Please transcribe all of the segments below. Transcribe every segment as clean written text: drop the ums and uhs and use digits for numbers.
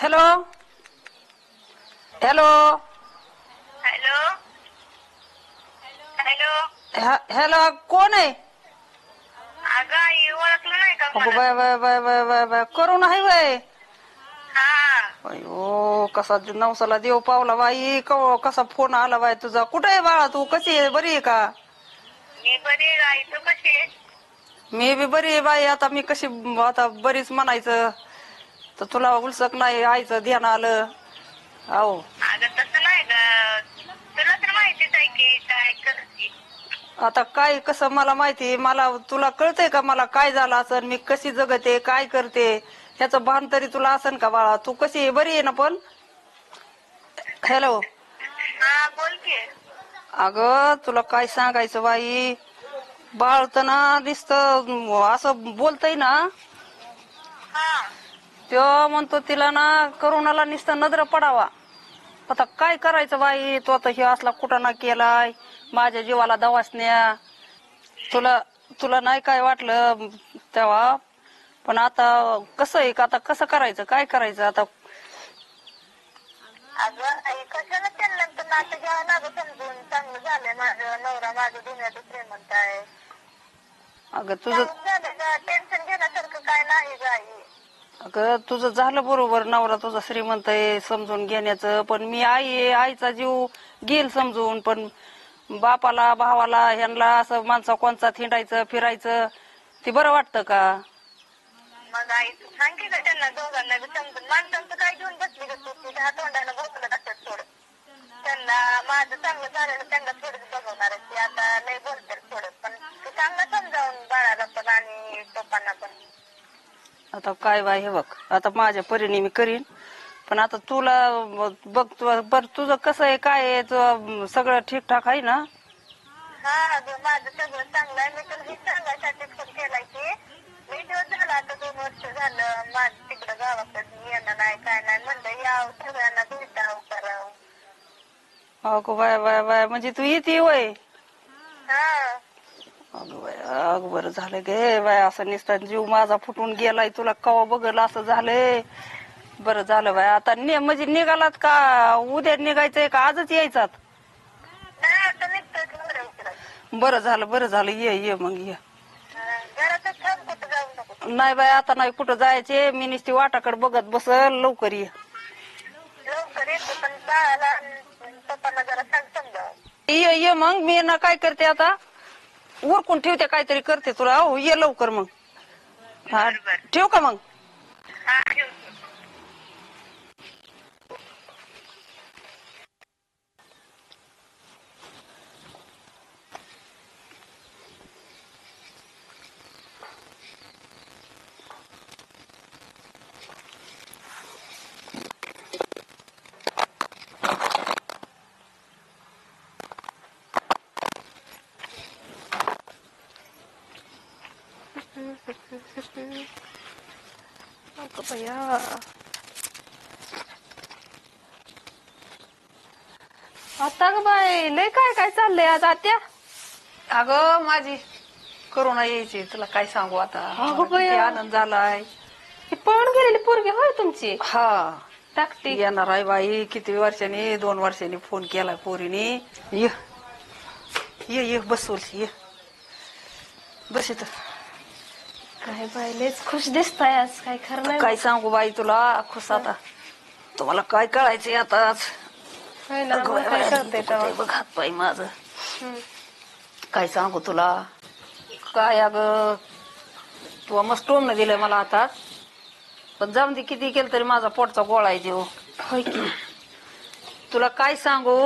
Hello hello hello hello. Hello कोण आहे? अगं आई ओळखलं नाही का अगो मला बाय तू? Bye bye bye bye bye करून आहे बाय. हा. अयो कसा नवसाला देव पावला बाई. कसा फोन आला बाय तुझा. कुठे आहे बाळा तू? कशी आहे? बरी आहे का? मी बरी आहे आई. तू कशी आहेस? मी बी बरी आहे बाई. आता मी कशी आता बरीच म्हणायचं तर तुला उलसक नाही आईचं ध्यान आलं. अहो अगं तसं नाही ग. तुला तर माहितीच आहे की काय करते. आता काय कसं मला माहिती. मला तुला कळतंय का मला काय झालं असन, मी कशी जगते काय करते ह्याचं भान तरी तुला असन का बाळा? तू कशी आहे? बरी आहे ना पण? हॅलो. हा बोल की. अगं तुला काय सांगायचं बाई. बाळ तर ना दिसतं असं बोलतय ना. हा. तो म्हणतो तिला ना करुणाला नुसतं नजर पडावा. आता काय करायचं बाई. तो आता हे असला कुठं ना केलाय माझ्या जीवाला दवासण्या. तुला तुला नाही काय वाटलं तेव्हा. पण आता कसं आहे का आता कसं करायचं काय करायचं आता? अगं आई कशाला त्यांना तर नातं घ्यावं लागं समजून. चांगलं झालंय माझं. नवरा माझं दुनियाचं श्रीमंत आहे. अगं तुझं चांगलं झालं ग. टेन्शन घेण्यासारखं काय नाही ग आई. अगं तुझं झालं बरोबर. नवरा तुझा श्रीमंत आहे समजून घेण्याचं. पण मी आई आहे. आईचा जीव घेईल समजून. पण बापाला भावाला ह्यांना असं माणसा कोणचा हिंडायचं फिरायचं ते बरं वाटतं का? मग आई तू सांग की ग त्यांना दोघांना बी समजून. माणसांचं काय घेऊन बसली ग तू? तुझ्या तोंडानं बोलत असत थोडं. त्यांना माझं चांगलं झालं त्यांना थोडंच बघवणार आहे. ते आता लय बोलतात थोडं. पण तू चांगलं समजावून बाळाला पण आणि पप्पांना पण. आता काय बाई हे बघ. आता माझ्या परीने मी करीन. पण आता तुला बघ बर तुझं कसं आहे काय आहे सगळं ठीकठाक आहे ना? हा अगं माझं सगळं चांगलं आहे. मी तुला हे सांगायसाठी फोन केलाय की लई दिवस झालं आता 2 वर्ष झालं माझं तिकडं गावाकडे येणं नाही काय नाही. म्हणलं यावं सगळ्यांना भेटावं करावं. अगं बाय बाय बाय म्हणजे तू येते वय? हा. अगं बाय अगं बरं झालं गे बाय. असं नुसता जीव माझा फुटून गेलाय. तुला कवा बघल असं झालंय. बरं झालं बाय. आता म्हणजे निघालात का उद्या निघायचंय का आजच यायचात? नाही आता निघतोय नवऱ्या इकडं. बरं झालं बरं झालं. ये मग ये. घरातच थांब कुठं जाऊ नको. नाही बाय आता नाही कुठं जायचे. मी नुसती वाटाकडे बघत बसल. लवकर ये. लवकर येतो पण बाळाला पप्पांना जरा सांग समजावून. ये मग. मी ना काय करते आता उरकून ठेवते काहीतरी करते तुला. हो ये लवकर मग. हा बर बर. ठेवू का मग? हा ठेव ठेव. अगं बया. आता ग बाई लय काय काय चाललंय आज आत्या. अगं माझी करुणा यायची तुला काय सांगू आता. अगं मला किती बया आनंद झालाय. ही पळून गेलेली पोरगी होय तुमची? हा टाकटी येणार आहे बाई. किती वर्षांनी 2 वर्षांनी फोन केलाय पोरीने. ये ये ये बसवल ये बस इथं. काय बाई लयच खुश दिसताय आज. काय खरं नाही काय सांगू बाई तुला खुश आता. तुम्हाला काय कळायचंय आताच. होय ना. अगं आम्हाला बाई काय बाई कळतंय इथं तेव्हा. कुठे बघ हात पाय माझं. काय सांगू तुला. काय अगं तू मस्त टोमणं दिलंय मला आता. पण जाऊन दे किती केलं तरी माझा पोटचा गोळा आहे जीव. होय की. तुला काय सांगू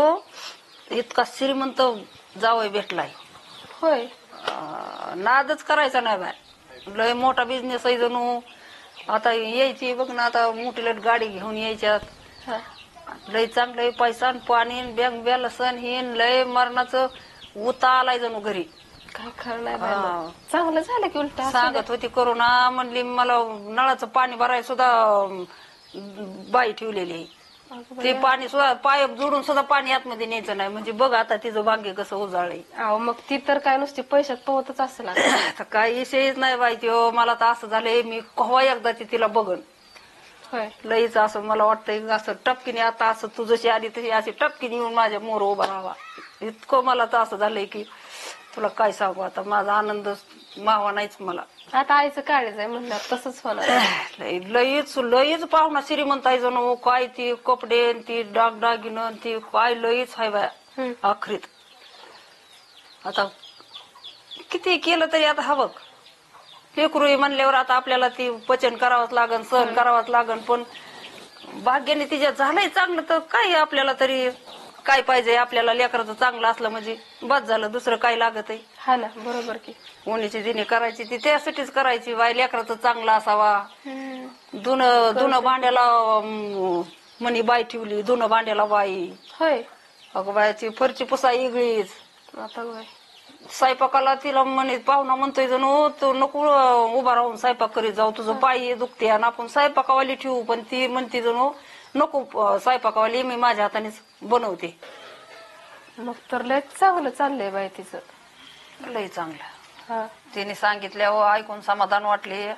इतका श्रीमंत जावई भेटलाय. होय. नादच करायचा नाही बाय. लय मोठा बिझनेस आहे जणू. आता यायची बघ ना आता मोठी लट गाडी घेऊन यायच्यात. हा. लय चांगलंय पैसा आणि पाणी बँक बॅलन्सन हिन लय मरणाचं उता आलाय जणू घरी. काय खरं नाही बाई. मग हा चांगलं झालं की उलट असू द्या. सांगत होती करुणा म्हणली मला नळाचं पाणी भरायला सुद्धा बाई ठेवलेली. अगं ते बया. पाणी सुद्धा पाईप जोडून सुद्धा पाणी आतमध्ये न्यायचं नाही. म्हणजे बघ आता तिचं भाग्य कसं उजाळलंय. अहो मग ती तर काय नुसती पैशात पवतच असेल आता. आता काही विषयच नाही बाई त्यो. मला तर असं झालंय मी कव्हा एकदा तिला बघन. होय. लईच असं मला वाटतंय असं टपकीने आता असं तू जशी आली तशी अशी टपकीने येऊन माझ्या मोर उभा राहावा. इतकं मला तर असं झालंय की तुला काय सांगू आता माझा आनंद मावा नाहीच मला. आता आईचं काळीज आहे म्हणल्यावर तसंच होणार. लईच लईच पाहुणा श्रीमंत आहे जणू काय ती कपडे न ती डागडागिनं ती काय लईच आहे बाया आखरीत. आता किती केलं तरी आता हा बघ लेकरू म्हणल्यावर आता आपल्याला ती पचन करावंच लागन सहन करावंच लागन. पण भाग्याने तिच्या झालंय चांगलं तर काय आपल्याला तरी काय पाहिजे आपल्याला लेकराचं चांगलं असलं म्हणजे बस झालं दुसरं काय लागत आहे. हा ना बरोबर की. कोणीची दिने करायची ती त्यासाठीच करायची बाय लेकराचं चांगलं असावा. धुणं भांड्याला म्हणी बाई ठेवली धुणं भांड्याला बाई. होय. अगं बायाची फरची पुसा वेगळीच. आता होय. स्वयंपाकाला तिला म्हणे पाहुणा म्हणतोय जणू तू नको उभा राहून स्वयंपाक करीत जाऊ तुझं पाय दुखते आणि आपण स्वयंपाकावाली ठेवू. पण ती म्हणते जणू नको स्वयंपाकावाली मी माझ्या हातानेच बनवते. मग तर लय चांगलं चाललंय बाई तिचं. लय चांगलं. हा. तिने सांगितल्यावर ऐकून समाधान वाटले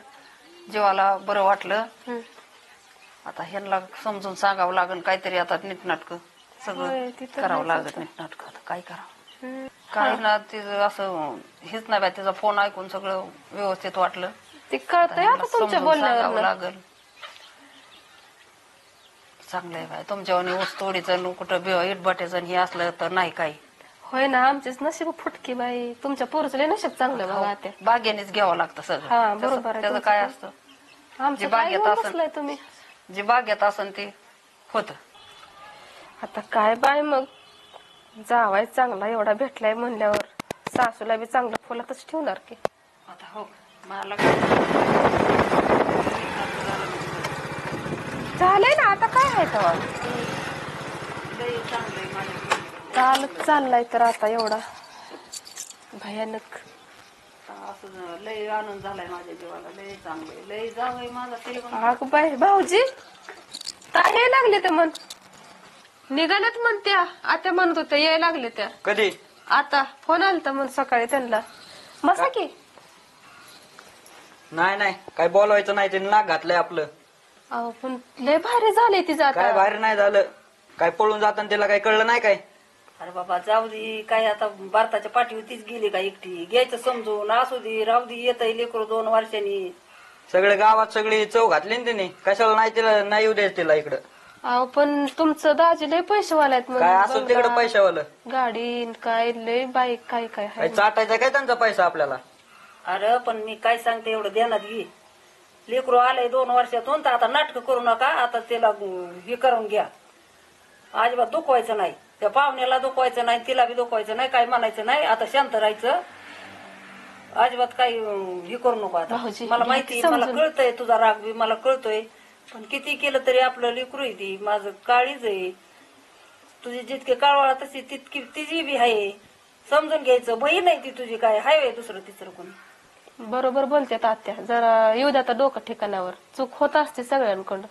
जीवाला बरं वाटलं. आता ह्यांना समजून सांगावं लागेल काहीतरी आता नीटनाटक सगळं करावं लागत नीटनाटक. आता काय करावं काय ना तिचं असं हेच नाही बाय तिचा फोन ऐकून सगळं व्यवस्थित वाटलं. ते कळतंय आता तुमच्या बोलण्यावर लागल. चांगलंय बाय तुमच्यावर ऊस तोडीचं कुठं इटबाट्याचं हे असलं तर नाही काही. होय ना आमचेच नशीब फुटकी बाई तुमच्या पोरचं लय नशीब चांगलं बघा आता. बाग्यानेच घ्यावं लागतं हा सगळं. बरोबर आहे. त्याचं काय असतं आमच्या बागेत असलंय तुम्ही जे बागेत असन ते होत. आता काय बाय मग जावाय चांगला एवढा भेटलाय म्हणल्यावर सासूला बी चांगलं फुलातच ठेवणार की. आता हो मला झालंय ना आता काय आहे तेव्हा चालत चाललाय तर आता एवढा भयानक. असं लय आनंद झालाय माझ्या जीवाला लय चांगलं लय जावंय माझा तरी. अगं बाई भाऊजी काय यायला लागले ते मन निघाल्यात म्हणत्या आता म्हणत होत्या यायला लागले त्या. कधी आता फोन आलता म्हण सकाळी त्यांना मसा की. नाही नाही काय बोलवायचं नाही ते नाक घातलंय आपलं. अहो पण लय भारी झालंय तिचं काय आता. बाहेर नाही झालं काय पळून जाताना तिला काय कळलं नाही काय. अरे बाबा जाऊ दे काय आता भारताच्या पाठीवर तीच गेली का एकटी घ्यायचं समजून असू दे राहू दे येत लेकरू 2 वर्षांनी. सगळे गावात सगळी चव घातली ना तिने कशाला नाही तिला नाही येऊ द्यायचं तिला इकडं. अहो पण तुमचं दाजी लय पैसे वालायत काय असं तिकडं पैशावालं गाडी काय लय बाईक काय काय काय चाटायचा काय त्यांचा पैसा आपल्याला. अरे पण मी काय सांगते एवढं ध्यानात घे लेकरू आलंय 2 वर्षातून तर आता नाटक करू नका. आता त्याला हे करून घ्या अजिबात दुखवायचं नाही. त्या पाहुण्याला दुखवायचं नाही तिला बी दुखवायचं नाही काय म्हणायचं नाही. आता शांत राहायचं अजिबात काही हे करू नको. आता मला माहिती मला कळतंय तुझा राग बी मला कळतोय. पण किती केलं तरी आपलं लेकरू आहे ती माझं काळीच आहे. तुझी जितके काळवाळा तशी तितकी तिची बी आहे समजून घ्यायचं. बहीण नाही ती तुझी काय हाय दुसरं तिसरं कोणी. बरोबर बोलतात आत्या जरा येऊ द्या आता डोकं ठिकाणावर चूक होत असते सगळ्यांकडं.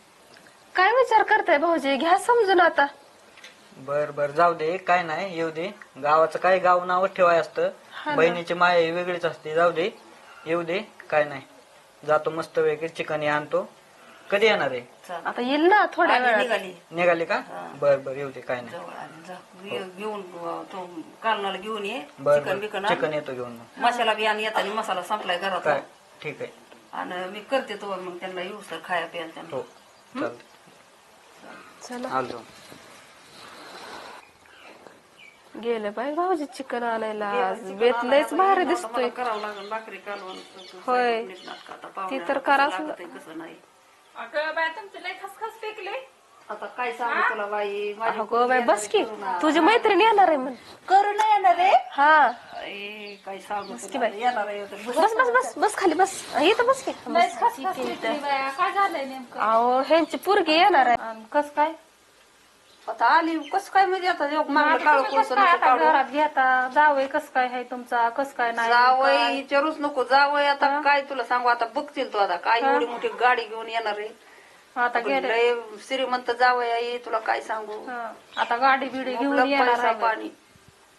काय विचार करताय भाऊजी घ्या समजून आता. बर बर जाऊ दे काय नाही येऊ दे. गावाचं काय गाव नाव ठेवाय असतं. बहिणीची माया वेगळीच असते. जाऊ दे येऊ दे काय नाही. जातो मस्त वेगळी चिकन आणतो. कधी येणार आहे आता येईल ना थोड्या वेळात. निघाली का बर बर येऊ दे काय नाही. घेऊन तो कालनाला घेऊन ये बर चिकन बिकन चिकन येतो घेऊन मग. मसाला बी आणि येताना मसाला संपलाय घरात काय ठीक आहे. आणि मी करते तो मग त्यांना येऊ तर खाया प्यायला त्यांना. हो चालतंय चला आलो. गेलं बाई भाऊजी चिकन आणायला आज बेत लयच भारी दिसतोय. करावं लागेल भाकरी कालवण होय ती तर कराच. कसं नाही अगं बाय तुमचं लय खसखस फेकले. आता काय सांगू तुला बाई अगो बाई बस की तुझी मैत्रीण येणार आहे म्हण. करू नाही येणार रे. हा काय सांगू की बाई. येणार आहे तर बस. बस बस बस बस खाली बस इथं बस की. लय खसखस फेकली बाया काय झालंय नेमकं. अहो ह्यांची पोरगी येणार आहे. आणि कस काय आता आली कस काय म्हणजे आता मागलं काळ तुम्ही कसं काय आता घरात घेता जावय कस काय आहे तुमचा कस काय नाही जावय विचारूच नको जावय. आता काय तुला सांगू आता बघतील तू आता काय एवढी मोठी गाडी घेऊन येणार आहे. आता गेले लय श्रीमंत जावय आई तुला काय सांगू. आता गाडी बिडी घेऊन आपलं येणार पैसा आहे. पाणी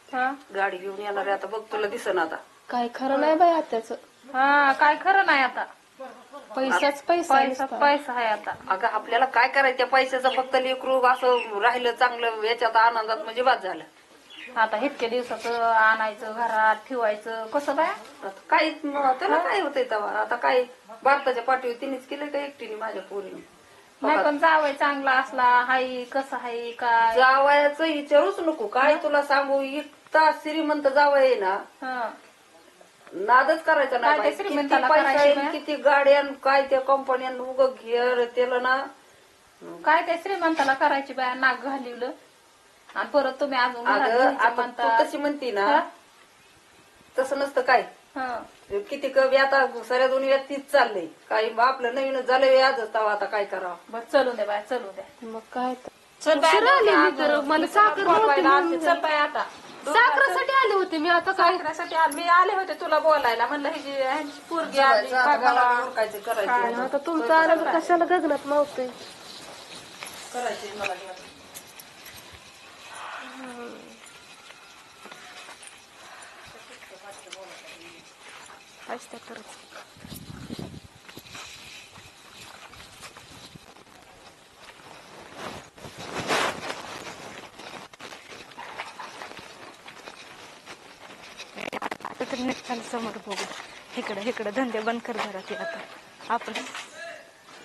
हा? गाडी घेऊन येणार आहे आता बघ तुला दिसन आता. काय खरं नाही बाई आत्याचं. हा काय खरं नाही आता पैसाच पैसा पैसा नुसता. पैसा आहे आता. अगं आपल्याला काय करायचं त्या पैशाचं, फक्त लेकरू असं राहिलं चांगलं याच्यात आनंदात म्हणजे बाद झालं. आता इतक्या दिवसाचं आणायचं घरात ठेवायचं कसं बाय. आता काय त्याला काय होतंय तेव्हा? आता काय भारताच्या पाठीवर तिनेच केलं का एकटीने माझ्या पोरीने? नाही पण जावय चांगला असला हाय कसं हाय काय. जावयाचं विचारूच नको. काय तुला सांगू, इतका श्रीमंत जावय ना, हं. नादच करायचा काय नाही ते बाई. किती श्रीमंताला पैसा करायची आहे, बाई? किती गाड्या, काय त्या कंपन्यान उगं घेर त्याला ना. काय ते श्रीमंताला करायची बाया नाक घालिवलं आणि परत तुम्ही अजून घरात अगं घ्यायचं आता तू म्हणता. तशी म्हणती ना, हं? तसं नसतं काय. हं. किती कवी आता सऱ्या दोन्ही व्यक्तीच चाललंय. काही आपलं नवीनच झालंय आजच तेव्हा आता काय करावं. बरं चलू दे बाय चलू दे. मग काय तर. चल बाय, उशिरा आले मी तर मला साखर नव्हती बोलवायला आलते. म्हणून. चल बाय आता. साखरेसाठी आले होते मी, आता काय. साखरेसाठी मी आले होते तुला बोलायला म्हणलं ह्यांची पोरगी आली आता मला बघावा. ओळखायचं, करायचं आता तुमचं आलं तर कशाला गगनात मावतंय. करायचं मला घ्या. काहीच तर करत. तर निघताना समोर बघू. इकडे धंदे बंद कर जरा ते आता.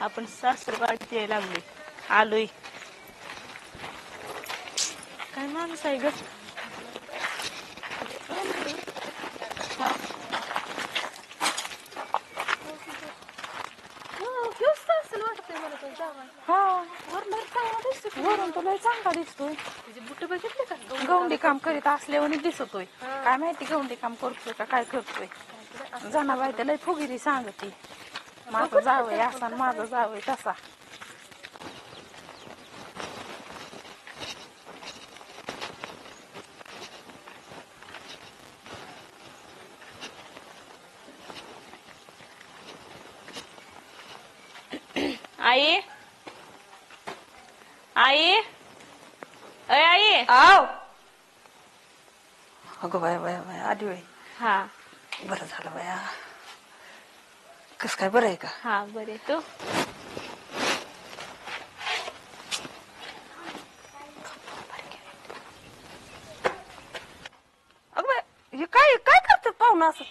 आपण सासरवाडीत यायला लागलोय, आलोय. काय माणूस आहे ग. वरून तुला चांगला दिसतोय. बुट बघितले का? गवंडी काम करीत असल्यावर दिसतोय. काय माहिती गवंडी काम करतोय का काय करतोय. जनाबाई त्याला फुगिरी सांगते माझं जावय असा आणि माझं जावय तसा. आई आई अय आई. आव अगं बाया बाया बाया आली बाई. हा बरं झालं बाया. कस काय बरं आहे का? हा बरे. तू अगं बाय, हे काय काय करतात पाहुणं असं?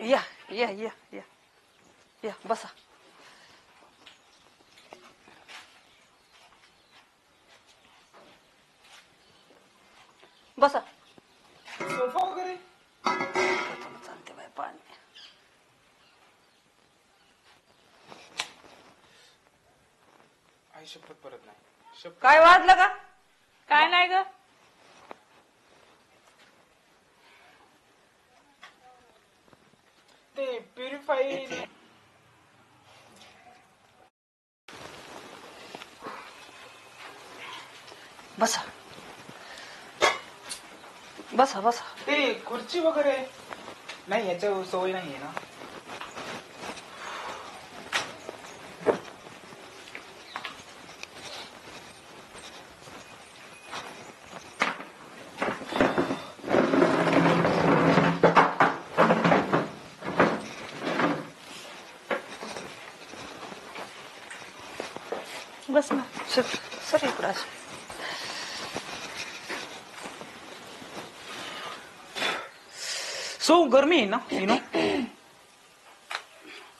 या या या या या बसा. बसा. सोफा वगैरे चालते बाय पाणी. आई शपथ परत नाही शपथ. काय वाजलं का? काय नाही ग. ते प्युरिफाई बसा बसा बसा. ते खुर्ची वगैरे नाही याच्या सवय नाहीये ना. बस ना. सर सर इकडं असं. सो गरमी आहे ना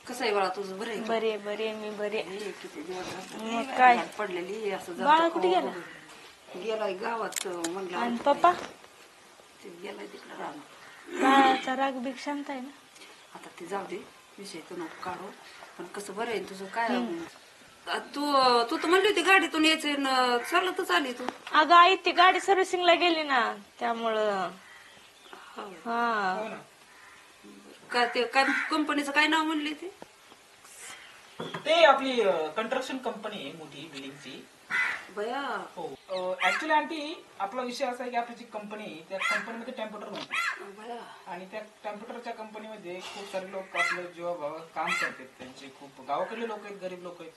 कसं आहे बाळा तुझं? बरं आहे का? बरे मी बरे. किती दिवस झाले. मग काय? पडलेली असं जातं बाळा कुठे का? गेला? गेलाय गावात म्हणलं. आणि पप्पा ते गेलाय तिकडे राहणार. बाळाचा राग बीग शांत आहे ना? आता ते जाऊ दे, विषय तू नको काढू. पण कसं बरं आहे तुझं? काय तू तू तर म्हणली होती गाडीतून यायचं चालतच आली तू. अगं आई ती गाडी सर्व्हिसिंगला गेली ना त्यामुळं. हा का ते काय कंपनीचं काय नाव म्हणले ते? ते आपली कंस्ट्रक्शन कंपनी आहे मोठी बिल्डिंगची. बया हो ऍक्च्युली आंटी आपला विषय असा आहे की आपली जी कंपनी आहे त्या कंपनीमध्ये कॅम्प्युटर बनतो बया आणि त्या कॅम्प्युटरच्या कंपनीमध्ये खूप सारे लोक आपलं जीवाभावात काम करतात. त्यांचे खूप गावाकडले लोक आहेत, गरीब लोक आहेत.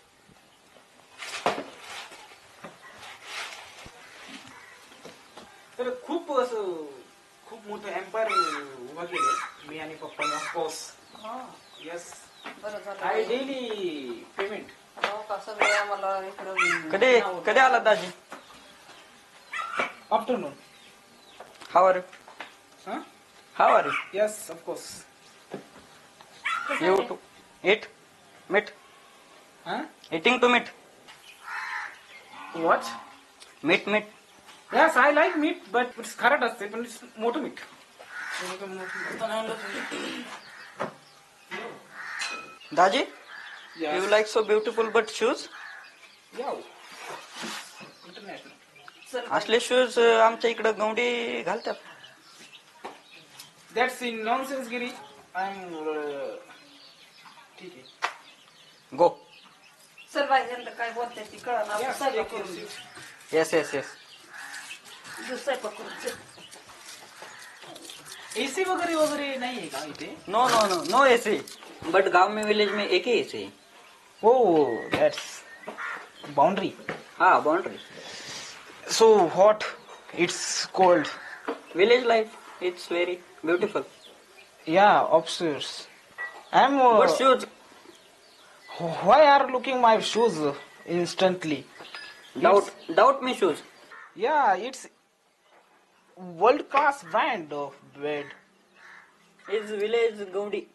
तर खूप खूप मोठं एम्पायर उभा केलं मी आणि पप्पाने ऑफकोर्स. येस. बरं झालं. I daily payment. हो का, सगळे आम्हाला इकडं कधी कधी आला दाजी? आफ्टरनून. हाव आर हा how are yes of course. You to eat meat हा eating to meat watch. Meat meat. Yes I like meat but it's खारट असते पण इट्स मोठं मीठ. दाजी you like so beautiful but shoes. International. असले shoes आमच्या इकडं गवंडी घालतात. दॅट्स इन नॉनसेन्स गिरी. आय एम ठीक आहे. गो. चल बाई, यांना काय बोलते ती कळा ना. Yes, स्वयंपाक take your करून seat. Yes yes yes. स्वयंपाक करून चल. एसी वगैरे वगैरे नाहीये का इथे? No no no no AC but गांव में विलेज में एक ही एसी. हो दॅट्स बाउंड्री. हाँ boundary. So hot it's cold. Village life it's very beautiful. Yeah of course. I am but shoes why are looking my shoes instantly? Doubt me shoes. Yeah, it's world class brand of bread. Is village Govandi.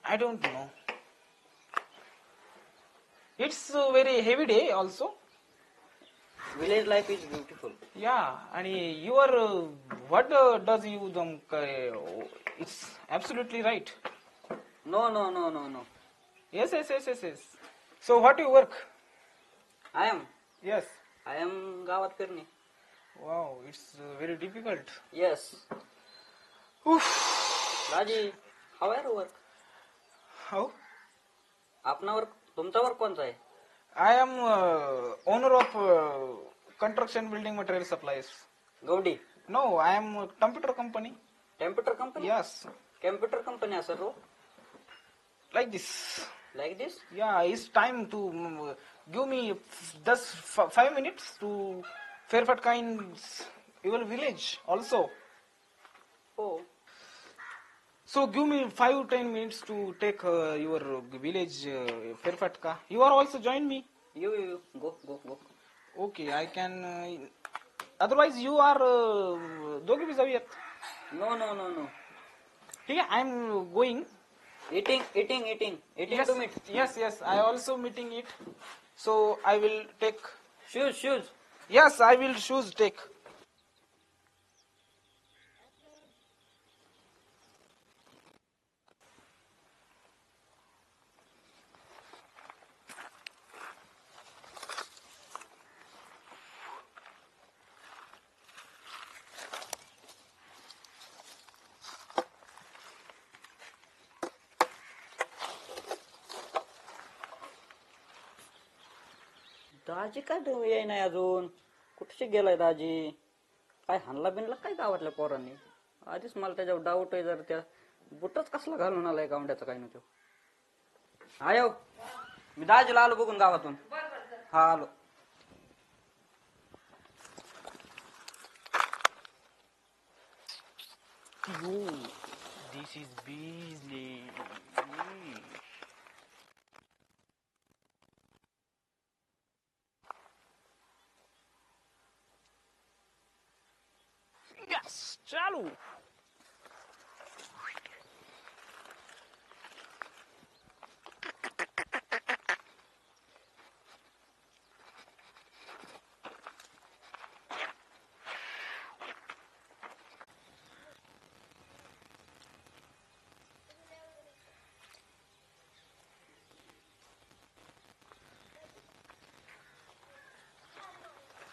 I don't know. It's a very heavy day also. Village life is beautiful. Yeah, and you are what does you it's absolutely right. No no no no no. Yes. So what you work? I am Yes. I am गावात फिरणे. Wow, it's very difficult. Yes. Oof. दाजी how are work. How? आपला work तुमचा work कोणता आहे? I am owner of construction building material supplies. गवंडी. No, I am a computer company. Computer company. Yes, computer company असं रो like this. Like this. Yeah, it's time to give me 5 minutes to Fairfatka in your village also. हो. So give me 5-10 minutes to take your village Fairfatka. You are also join me. You you go go go. Okay, I can. Otherwise, you are दोघे भी जाऊयात. No no no no. ठीक आहे, I am going. Eating to meet. Yes. I also meeting it. So I will take. Shoes. Yes, I will shoes take. दाजी काय येई नाही अजून. कुठे गेलाय दाजी? काय हाणला बिनला काय गावातल्या पोरांनी? आधीच मला त्याच्यावर डाऊट आहे. जर त्या बुटच कसला घालून आलाय गावड्याचा काय नव्हतं. आयो मी दाजीला आलो बघून गावातून. हा आलो. This is Beasley. Yes, चालू.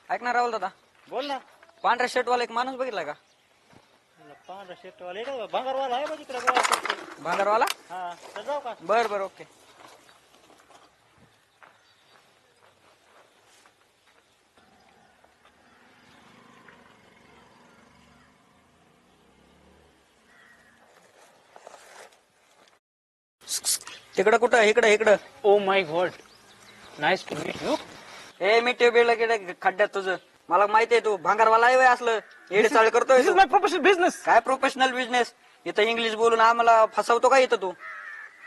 ऐक ना राहुल दादा, बोल ना. पांढऱ्या शर्ट वाला एक माणूस बघितलाय का? पांढरा शर्ट वाले का भांगारवाला आहे बघ इकडे गोळा करतो. भांगारवाला. हा तर जाऊ का? बर ओके. तिकडं कुठं? इकडं. Oh my god, nice to meet you. ए मी टेबल खड्ड्यात तुझं मला माहिती आहे तू भांगारवाला आहे व्हय असलं येडे चाळ करतोय This तू. is my professional business. काय प्रोफेशनल बिझनेस इथं इंग्लिश बोलून आम्हाला फसवतो का इथं तू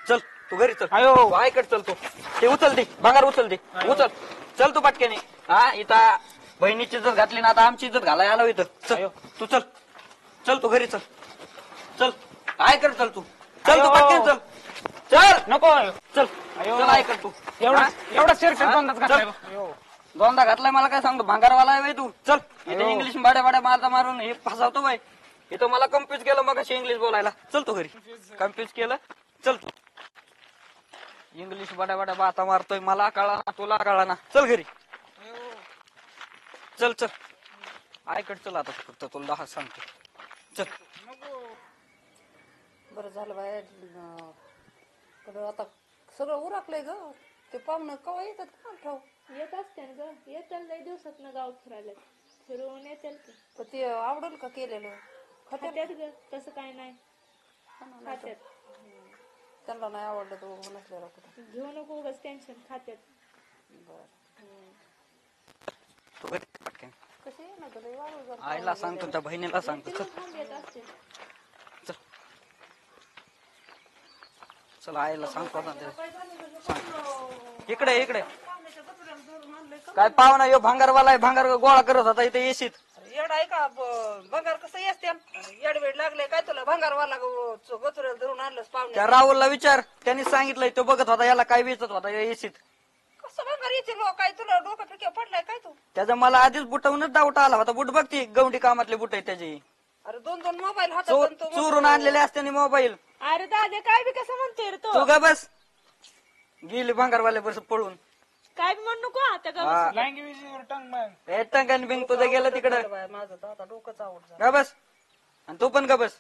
चल तू घरी चल अयो. तू ऐकत चल तू ते उचल दे भांगार उचल दे उचल चल तू पटक्याने हा इथं बहिणीची इज्जत घातली ना आता आमची इज्जत घालाय आलो इथं चल अयो. तू चल चल तू घरी चल चल ऐकत चल तू चल तू अयो. पटक्याने चल चल नको चल अयो. चल ऐकत तू एवढा हा? एवढा शर्ट हा? दोनदाच घातलाय चल. अयो. दोनदा घातलाय मला काय सांगतो भांगारवाला आहे बाई तू चल इथे अयो. इंग्लिश भाड्या भाड्या मारता मारून हे फसावतो बाई इथं मला कम्प्युज केलं मग अशी इंग्लिश बोलायला चल तू घरी कम्प्युज केलं चल तू इंग्लिश भाड्या भाड्या बाता मारतोय मला कळा ना तुला कळा ना चल घरी चल चल ऐकत चल आता फक्त तुला दहा सांगतो चल बरं झालं बाय आता सगळं उरकलंय ग ते पाहुणं कवा येतात का ठाऊ येत असते ना ग येतात लय दिवसात ना गाव फिरायला फिरवून येतील की पण ते आवडेल का केलेलं खात्यात ग तसं काय नाही खात्यात त्यांना नाही आवडलं तो नसल्याला कुठं घेऊ नको उगाच टेन्शन खात्यात तू घरी पटकन कसे ना तर लय वाढू जरा. आईला सांगतो त्या बहिणीला सांगतो चल थांब येत असते चल चल आईला सांगतो ना ते. सांग. इकडे इकडे काय पाहुणा यो भांगारवाला आहे भांगार गोळा करत होता इथे येशीत येड आहे का भंगार कसं येसते येडवेड लागले काय तुला भंगारवाला गचुऱ्याला धरून आणलंच पाहुणे त्या राहुलला विचार त्यांनी सांगितलंय तो बघत होता याला काय वेचत होता येशीत कसं भंगार येते लोक काय तुला डोकं पिक्या पडलाय काय तू त्याचा मला आधीच बुटावूनच डाऊट आला होता बुट बघती गवंडी कामातले बुट आहे त्याचे अरे दोन दोन मोबाईल हातात आणि तो चोरून आणलेले असते मोबाईल अरे दादा काय बी कसं म्हणतोय रे तू तो गा बस गेली भांगारवाले बस पळून काय बी म्हणू नको आता का हा. Language is your tongue, man. ए, टंगन बिंग तुझं गेलं तिकडं बाय, माझं तर आता डोकंच आवड झालं. गा बस आणि तू पण गा बस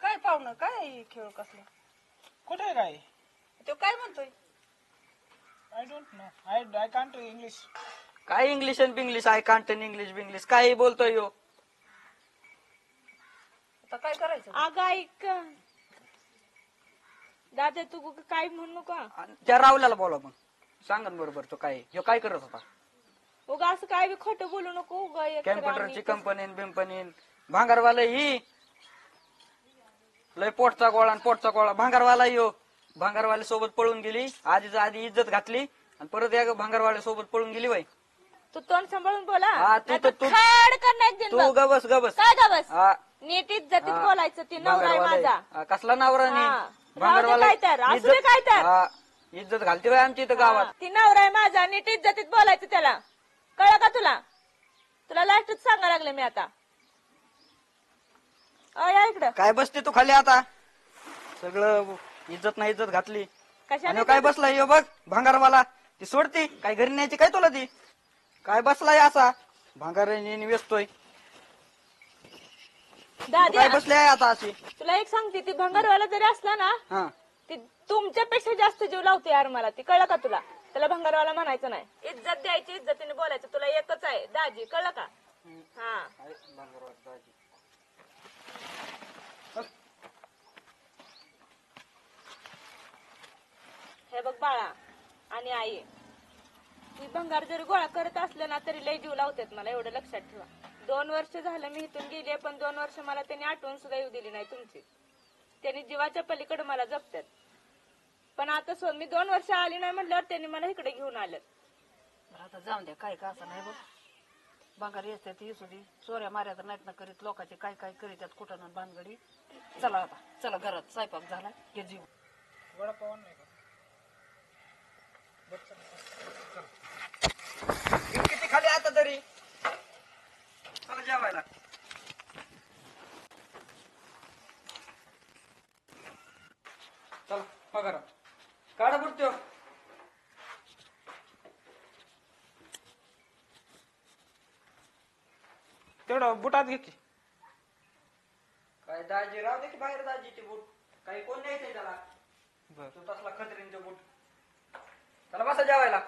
काय पाहुणं काय खेळ कसला कुठे आहे काय? तो काय म्हणतोय I don't know. I can't English. काय इंग्लिश आणि बिंग्लिश आहे कांटन इंग्लिश बिंग्लिश काही बोलतोय यो आता काय करायचं अगं ऐक दादा तू काय म्हणू नको आणि त्या रावल्याला बोला मग सांगा ना बरोबर तो काय ह्यो काय करत होता उगा असं काय बी खोटं बोलू नको उगा एक तर कॅम्प्युटरची आम्ही- कंपनीन बिंपनीन भांगारवाला ही लय पोटचा गोळा आणि पोटचा गोळा भांगारवाला यो भांगारवाल्या सोबत पळून गेली आधीच आधी इज्जत घातली आणि परत या भांगारवाल्या सोबत पळून गेली बाई तू तोंड सांभाळून बोला हा, तू नाहीतर तर- तू- खाड करण्यात देईन तू बघ. गबस गबस काय का बस हा, नीट इज्जतीत हा. बोलायचं ती नवरा आहे भांगारवाला माझा आहे. हा, कसला नवरा हा. नाही राहू दे काय तर, असू दे काय तर. हा, इज्जत घालते बाई आमची इथं गावात हा, ती नवरा आहे माझा नीट इज्जतीत बोलायचं त्याला कळलं का तुला तुला लास्टच सांगा लागले मी आता या इकडं काय बसते तू खाली आता सगळं इज्जत नाही इज्जत घातली कशाने आणि काय बसलाय यो बघ भांगारवाला ती सोडती काय घरी न्यायची काय तुला ती काय बसलाय असा भांगार व्यस्तोय दादी काय बसलाय आता अशी तुला एक सांगते ती भंगारवाला जरी असला ना हा ती तुमच्यापेक्षा जास्त जीव लावते यार मला ती कळलं का तुला त्याला भंगारवाला म्हणायचं नाही इज्जत द्यायची इज्जतीने बोलायचं तुला एकच आहे दाजी कळलं का हा हे बघ बाळा आणि आई ती भंगार जरी गोळा करत असलं ना तरी लय जीव लावतात मला एवढं लक्षात ठेवा 2 वर्ष झालं मी इथून गेले पण 2 वर्ष मला त्यांनी आठवण सुद्धा येऊ दिली नाही तुमची त्यांनी जीवाच्या पलीकडे मला जपतात पण आता मी 2 वर्ष आली नाही म्हटल्यावर त्यांनी मला इकडे घेऊन आलं आता जाऊन द्या काय का असं नाही बघ भांगार येते ती सुधी चोऱ्या माऱ्या तर नाहीत ना करीत लोकांचे काय काय करीत कुठं ना भानगडी चला आता चला घरात स्वयंपाक झाला हे जीव वडापाव नाही का? किती खाली आता तरी चला जेवायला चला पगार काढा बुडतो तेवढं बुटात घे की. काय दाजी राहू दे की बाहेर दाजीचे बूट काही कोण न्यायचंय त्याला बर तू तसला खत्रींचे बूट त्याला बसा जेवायला